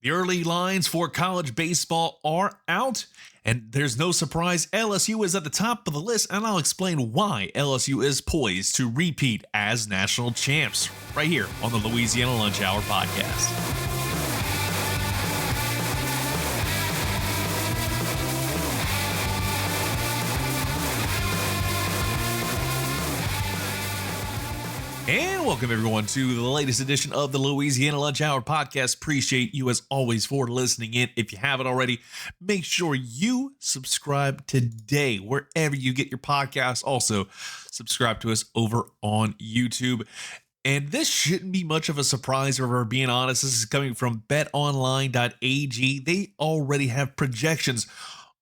The early lines for college baseball are out, and there's no surprise LSU is at the top of the list, and I'll explain why LSU is poised to repeat as national champs right here on the Louisiana Lunch Hour podcast. And welcome everyone to the latest edition of the Louisiana Lunch Hour podcast. Appreciate you as always for listening in. If you haven't already, make sure you subscribe today wherever you get your podcasts. Also, subscribe to us over on YouTube. And this shouldn't be much of a surprise, if we're being honest. This is coming from betonline.ag. They already have projections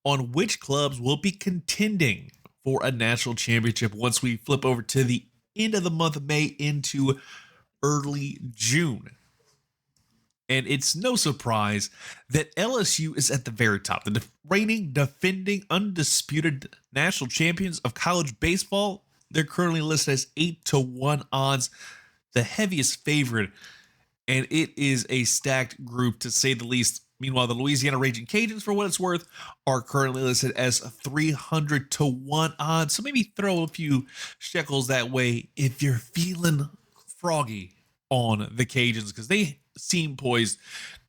on which clubs will be contending for a national championship once we flip over to the end of the month of May into early June. And it's no surprise that LSU is at the very top. The reigning, defending, undisputed national champions of college baseball. They're currently listed as 8-1 odds, the heaviest favorite. And it is a stacked group, to say the least. Meanwhile, the Louisiana Raging Cajuns, for what it's worth, are currently listed as 300-1 odds. So maybe throw a few shekels that way if you're feeling froggy on the Cajuns, because they seem poised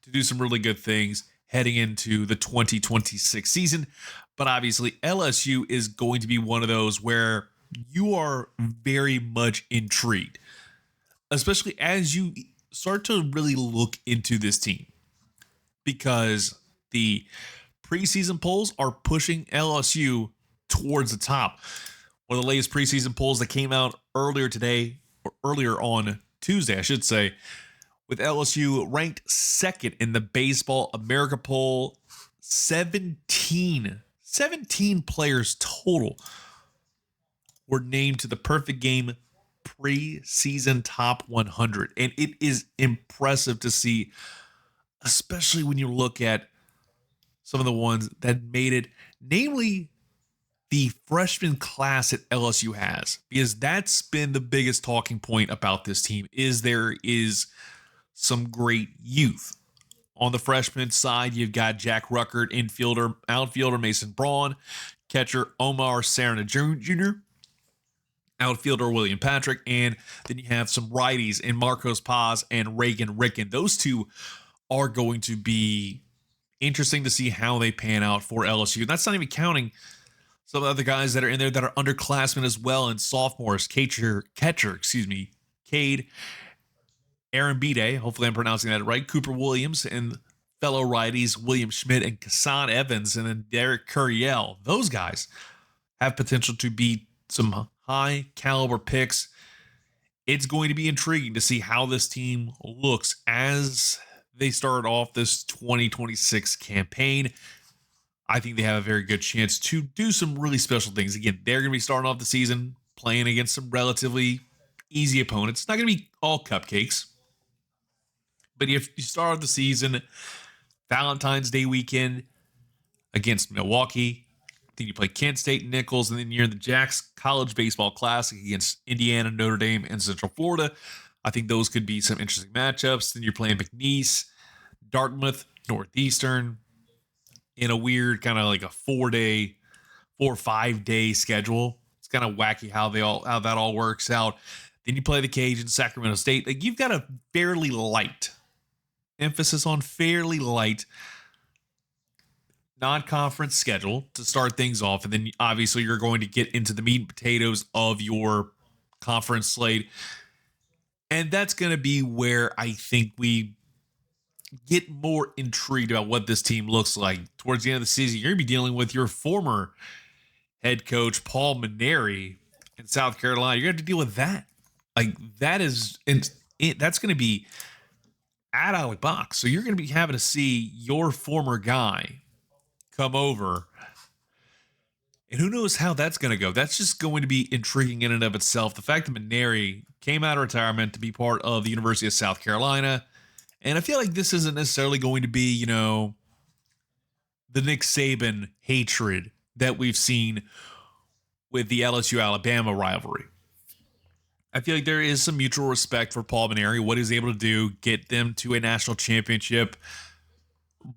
to do some really good things heading into the 2026 season. But obviously, LSU is going to be one of those where you are very much intrigued, especially as you start to really look into this team. Because the preseason polls are pushing LSU towards the top. One of the latest preseason polls that came out earlier on Tuesday, I should say, with LSU ranked second in the Baseball America poll. 17 players total were named to the Perfect Game preseason top 100. And it is impressive to see, especially when you look at some of the ones that made it, namely the freshman class that LSU has, because that's been the biggest talking point about this team. There is some great youth. On the freshman side, you've got Jack Ruckert, outfielder Mason Braun, catcher Omar Sarna Jr., outfielder William Patrick, and then you have some righties in Marcos Paz and Reagan Ricken. Those two are going to be interesting to see how they pan out for LSU. And that's not even counting some of the other guys that are in there that are underclassmen as well, and sophomores, Cade, Aaron Bede, hopefully I'm pronouncing that right, Cooper Williams, and fellow righties William Schmidt and Kassan Evans, and then Derek Curiel. Those guys have potential to be some high caliber picks. It's going to be intriguing to see how this team looks as they start off this 2026 campaign. I think they have a very good chance to do some really special things. Again, they're going to be starting off the season playing against some relatively easy opponents. It's not going to be all cupcakes. But if you start off the season, Valentine's Day weekend against Milwaukee, then you play Kent State, Nichols, and then you're in the Jacks College Baseball Classic against Indiana, Notre Dame, and Central Florida. I think those could be some interesting matchups. Then you're playing McNeese, Dartmouth, Northeastern in a weird kind of like a 4 or 5 day schedule. It's kind of wacky how that all works out. Then you play the Cajuns, Sacramento State. Like, you've got a fairly light, emphasis on fairly light, non-conference schedule to start things off. And then obviously you're going to get into the meat and potatoes of your conference slate. And that's going to be where I think we get more intrigued about what this team looks like. Towards the end of the season, you're going to be dealing with your former head coach, Paul Mainieri, in South Carolina. You're going to have to deal with that. Like, that's going to be out of the box. So you're going to be having to see your former guy come over. And who knows how that's going to go. That's just going to be intriguing in and of itself. The fact that Mainieri came out of retirement to be part of the University of South Carolina. And I feel like this isn't necessarily going to be, the Nick Saban hatred that we've seen with the LSU-Alabama rivalry. I feel like there is some mutual respect for Paul Mainieri, what he's able to do, get them to a national championship.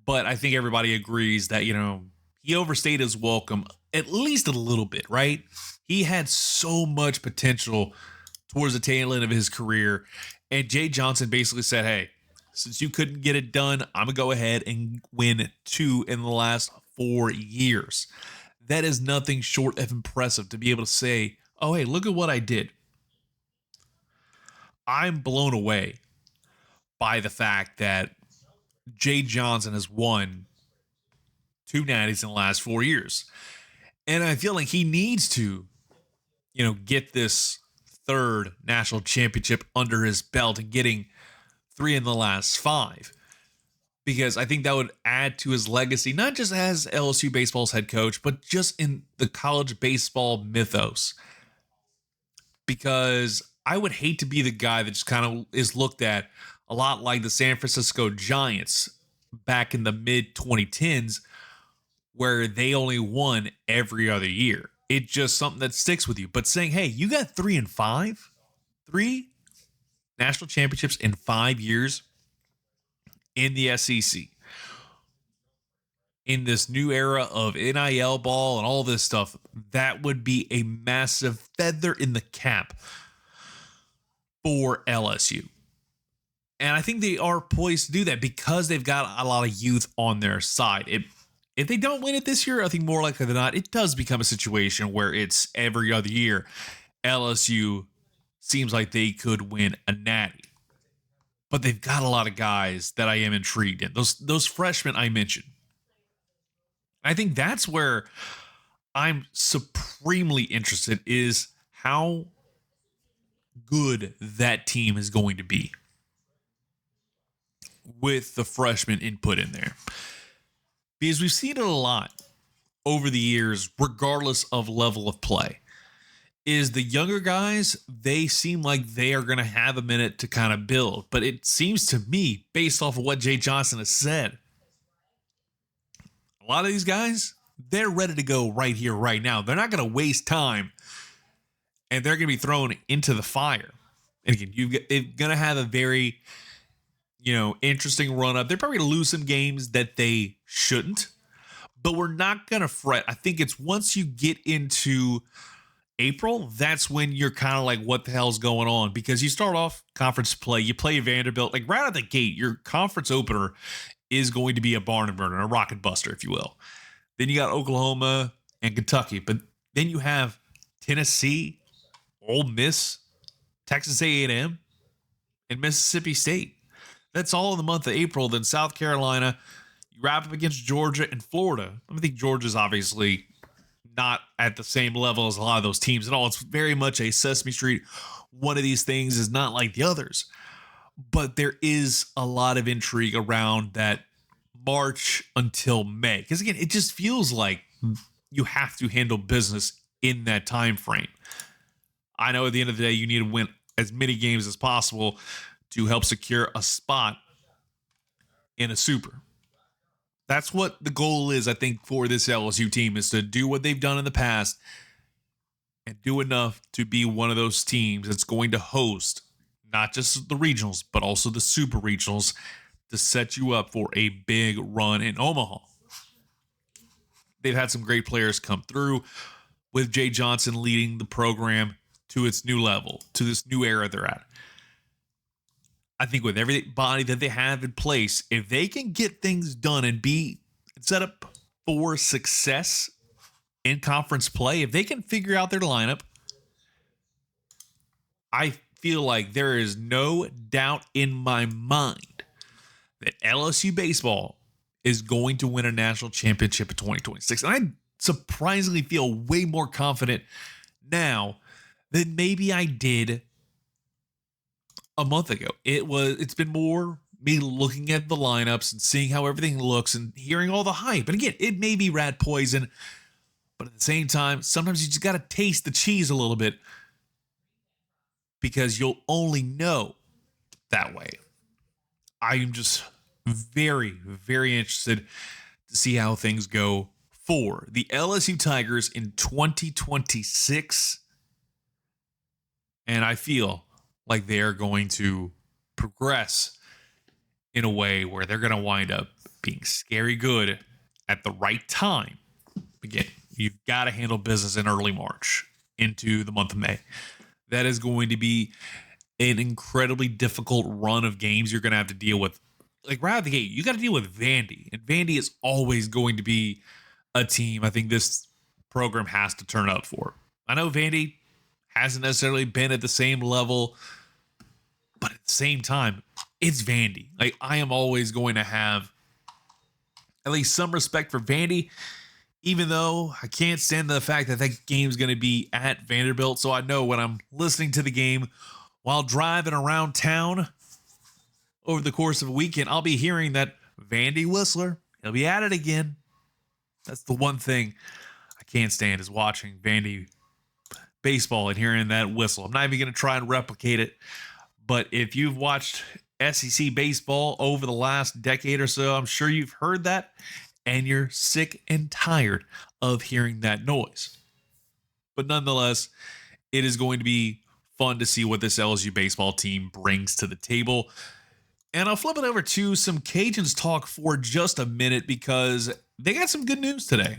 but I think everybody agrees that, he overstayed his welcome at least a little bit, right? He had so much potential towards the tail end of his career. And Jay Johnson basically said, hey, since you couldn't get it done, I'm going to go ahead and win 2 in the last 4 years. That is nothing short of impressive to be able to say, oh, hey, look at what I did. I'm blown away by the fact that Jay Johnson has won 2 natties in the last 4 years. And I feel like he needs to, get this third national championship under his belt and getting 3 in the last 5. Because I think that would add to his legacy, not just as LSU baseball's head coach, but just in the college baseball mythos. Because I would hate to be the guy that just kind of is looked at a lot like the San Francisco Giants back in the mid 2010s, where they only won every other year. It's just something that sticks with you. But saying, hey, you got 3 and 5, 3 national championships in 5 years in the SEC, in this new era of NIL ball and all this stuff, that would be a massive feather in the cap for LSU. And I think they are poised to do that because they've got a lot of youth on their side. If they don't win it this year, I think more likely than not, it does become a situation where it's every other year. LSU seems like they could win a natty. But they've got a lot of guys that I am intrigued in. Those freshmen I mentioned. I think that's where I'm supremely interested, is how good that team is going to be with the freshman input in there. Because we've seen it a lot over the years, regardless of level of play, is the younger guys, they seem like they are going to have a minute to kind of build. But it seems to me, based off of what Jay Johnson has said, a lot of these guys, they're ready to go right here, right now. They're not going to waste time, and they're going to be thrown into the fire. And again, they're going to have a very, interesting run up. They're probably going to lose some games that they shouldn't, but we're not going to fret. I think it's once you get into April, that's when you're kind of like, what the hell's going on? Because you start off conference play, you play Vanderbilt, like right out of the gate, your conference opener is going to be a barn and burner, a rocket buster, if you will. Then you got Oklahoma and Kentucky, but then you have Tennessee, Ole Miss, Texas A&M, and Mississippi State. That's all in the month of April. Then South Carolina, you wrap up against Georgia and Florida. I think Georgia's obviously not at the same level as a lot of those teams at all. It's very much a Sesame Street. One of these things is not like the others. But there is a lot of intrigue around that March until May. Because again, it just feels like you have to handle business in that time frame. I know at the end of the day, you need to win as many games as possible to help secure a spot in a super. That's what the goal is, I think, for this LSU team, is to do what they've done in the past and do enough to be one of those teams that's going to host not just the regionals, but also the super regionals to set you up for a big run in Omaha. They've had some great players come through, with Jay Johnson leading the program to its new level, to this new era they're at. I think with everybody that they have in place, if they can get things done and be set up for success in conference play, if they can figure out their lineup, I feel like there is no doubt in my mind that LSU baseball is going to win a national championship in 2026. And I surprisingly feel way more confident now than maybe I did a month ago. It's been more me looking at the lineups and seeing how everything looks and hearing all the hype. And again, it may be rat poison, but at the same time, sometimes you just got to taste the cheese a little bit, because you'll only know that way. I am just very, very interested to see how things go for the LSU Tigers in 2026. And I feel like they are going to progress in a way where they're going to wind up being scary good at the right time. Again, you've got to handle business in early March into the month of May. That is going to be an incredibly difficult run of games you're going to have to deal with. Like right out of the gate, you got to deal with Vandy. And Vandy is always going to be a team I think this program has to turn up for. I know Vandy hasn't necessarily been at the same level, but at the same time, it's Vandy. Like I am always going to have at least some respect for Vandy, even though I can't stand the fact that that game's going to be at Vanderbilt. So I know when I'm listening to the game while driving around town over the course of a weekend, I'll be hearing that Vandy Whistler, he'll be at it again. That's the one thing I can't stand is watching Vandy baseball and hearing that whistle. I'm not even going to try and replicate it. But if you've watched SEC baseball over the last decade or so, I'm sure you've heard that and you're sick and tired of hearing that noise. But nonetheless, it is going to be fun to see what this LSU baseball team brings to the table. And I'll flip it over to some Cajuns talk for just a minute because they got some good news today.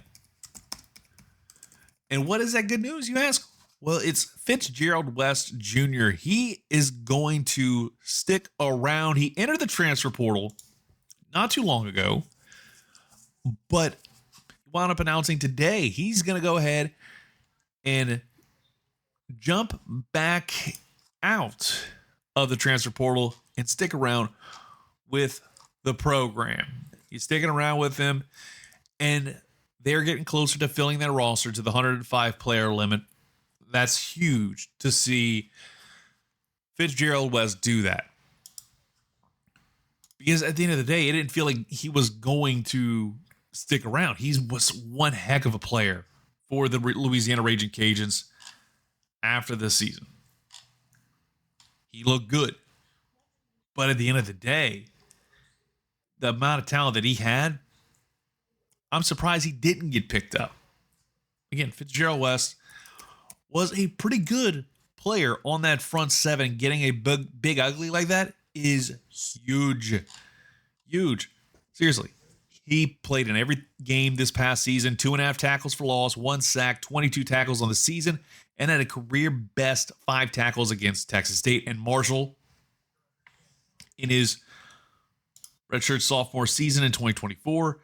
And what is that good news, you ask? Well, it's Fitzgerald West Jr. He is going to stick around. He entered the transfer portal not too long ago, but wound up announcing today he's going to go ahead and jump back out of the transfer portal and stick around with the program. He's sticking around with them, and they're getting closer to filling their roster to the 105 player limit. That's huge to see Fitzgerald West do that. Because at the end of the day, it didn't feel like he was going to stick around. He was one heck of a player for the Louisiana Raging Cajuns after this season. He looked good. But at the end of the day, the amount of talent that he had, I'm surprised he didn't get picked up. Again, Fitzgerald West was a pretty good player on that front seven. Getting a big ugly like that is huge. Huge. Seriously. He played in every game this past season, 2.5 tackles for loss, 1 sack, 22 tackles on the season, and had a career best 5 tackles against Texas State and Marshall in his redshirt sophomore season in 2024.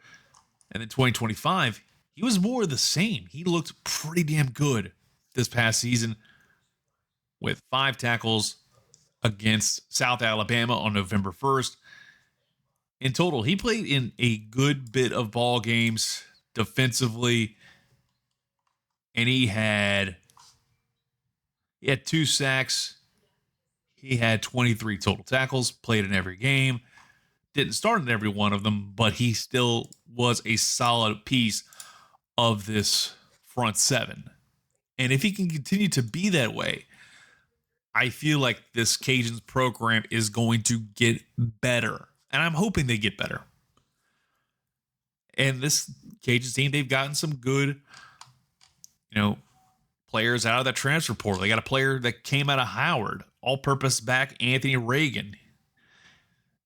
And then 2025, he was more of the same. He looked pretty damn good this past season with 5 tackles against South Alabama on November 1st. In total, he played in a good bit of ball games defensively, and he had 2 sacks. He had 23 total tackles, played in every game. Didn't start in every one of them, but he still was a solid piece of this front seven. And if he can continue to be that way, I feel like this Cajuns program is going to get better. And I'm hoping they get better. And this Cajuns team, they've gotten some good, players out of that transfer portal. They got a player that came out of Howard, all-purpose back Anthony Reagan.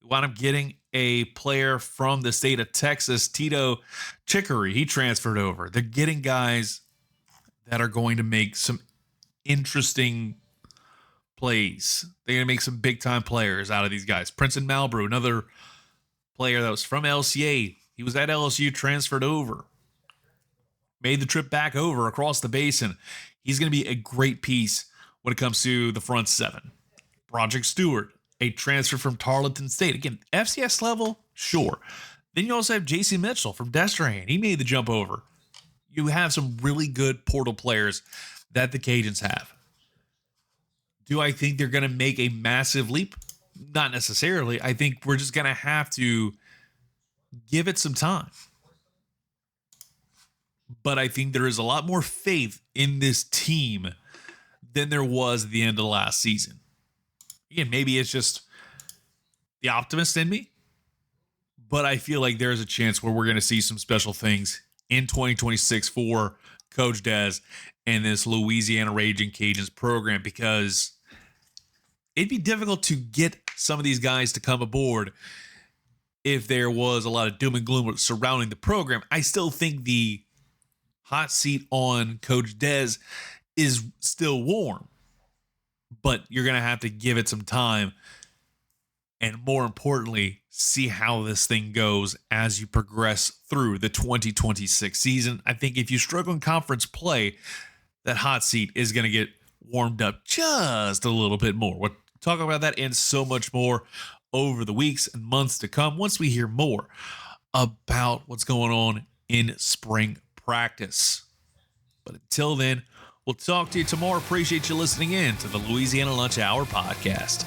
Wound up getting a player from the state of Texas, Tito Chicory. He transferred over. They're getting guys that are going to make some interesting plays. They're going to make some big-time players out of these guys. Princeton Malbrew, another player that was from LCA. He was at LSU, transferred over. Made the trip back over across the basin. He's going to be a great piece when it comes to the front seven. Project Stewart, a transfer from Tarleton State. Again, FCS level, sure. Then you also have J.C. Mitchell from Destrehan. He made the jump over. You have some really good portal players that the Cajuns have. Do I think they're going to make a massive leap? Not necessarily. I think we're just going to have to give it some time. But I think there is a lot more faith in this team than there was at the end of the last season. Again, maybe it's just the optimist in me, but I feel like there's a chance where we're going to see some special things in 2026 for Coach Dez and this Louisiana Raging Cajuns program, because it'd be difficult to get some of these guys to come aboard if there was a lot of doom and gloom surrounding the program, I still think the hot seat on Coach Dez is still warm. But you're going to have to give it some time. And more importantly, see how this thing goes as you progress through the 2026 season. I think if you struggle in conference play, that hot seat is going to get warmed up just a little bit more. We'll talk about that and so much more over the weeks and months to come once we hear more about what's going on in spring practice. But until then, we'll talk to you tomorrow. Appreciate you listening in to the Louisiana Lunch Hour podcast.